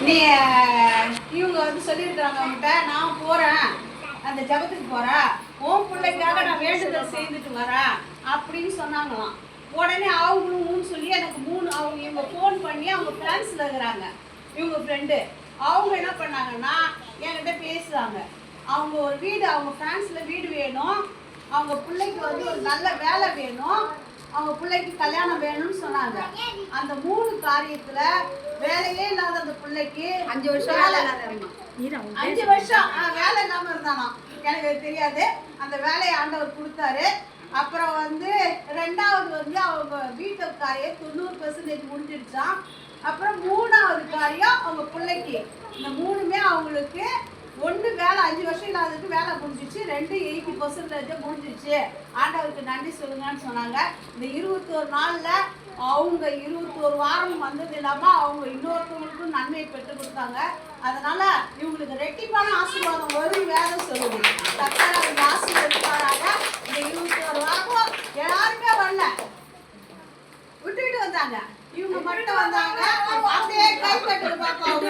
நீ இவங்க வந்து சொல்லியிருக்காங்க அவங்ககிட்ட, நான் போறேன் அந்த ஜபத்துக்கு போறேன், உன் பிள்ளைக்காக நான் வேண்டுதல் செய்துட்டு வரேன் அப்படின்னு சொன்னாங்களாம். உடனே அவங்களும் சொல்லி எனக்கு அவங்க இவங்க ஃபோன் பண்ணி அவங்க ஃப்ரான்ஸில் இருக்கிறாங்க இவங்க ஃப்ரெண்டு. அவங்க என்ன பண்ணாங்கன்னா என்கிட்ட பேசுகிறாங்க. அவங்க ஒரு வீடு, அவங்க ஃப்ரான்ஸில் வீடு வேணும், அவங்க பிள்ளைக்கு வந்து ஒரு நல்ல வேலை வேணும், அவங்க பிள்ளைக்கு கல்யாணம் வேணும்னு சொன்னாங்க. அந்த 3 காரியத்துல வேலையே இல்லாத அந்த பிள்ளைக்கு 5 வருஷம் வேலை இல்லாம இருந்தானா எனக்கு தெரியாது. அந்த வேலையை ஆண்டவர் கொடுத்தாரு. அப்புறம் வந்து 2வது வந்து அவங்க வீட்டு காரியம் 90% முடிஞ்சிடுச்சான். அப்புறம் 3வது காரியம் அவங்க பிள்ளைக்கு. இந்த 3மே அவங்களுக்கு ஒன்று வேலை 5 வருஷம் இல்லாததுக்கு வேலை முடிஞ்சிச்சு, 2 80% முடிஞ்சிச்சு. ஆண்டவருக்கு நன்றி சொல்லுங்கன்னு சொன்னாங்க. இந்த 21 நாளில் அவங்க 21 வாரம் வந்தது இல்லாமல் அவங்க இன்னொருத்தவங்களுக்கும் நன்மையை பெற்றுக் கொடுத்தாங்க. அதனால இவங்களுக்கு ரெட்டிப்பான ஆசீர்வாதம் வரும் வேலை சொல்லுது. கர்த்தர் அவங்க ஆசீர்வதிப்பாராக. இந்த 21 வாரம் யாருமே வரல, விட்டுவிட்டு வந்தாங்க. இவங்க மட்டும் வந்தாங்க. அப்படியே கை கட்டு பார்ப்போம்.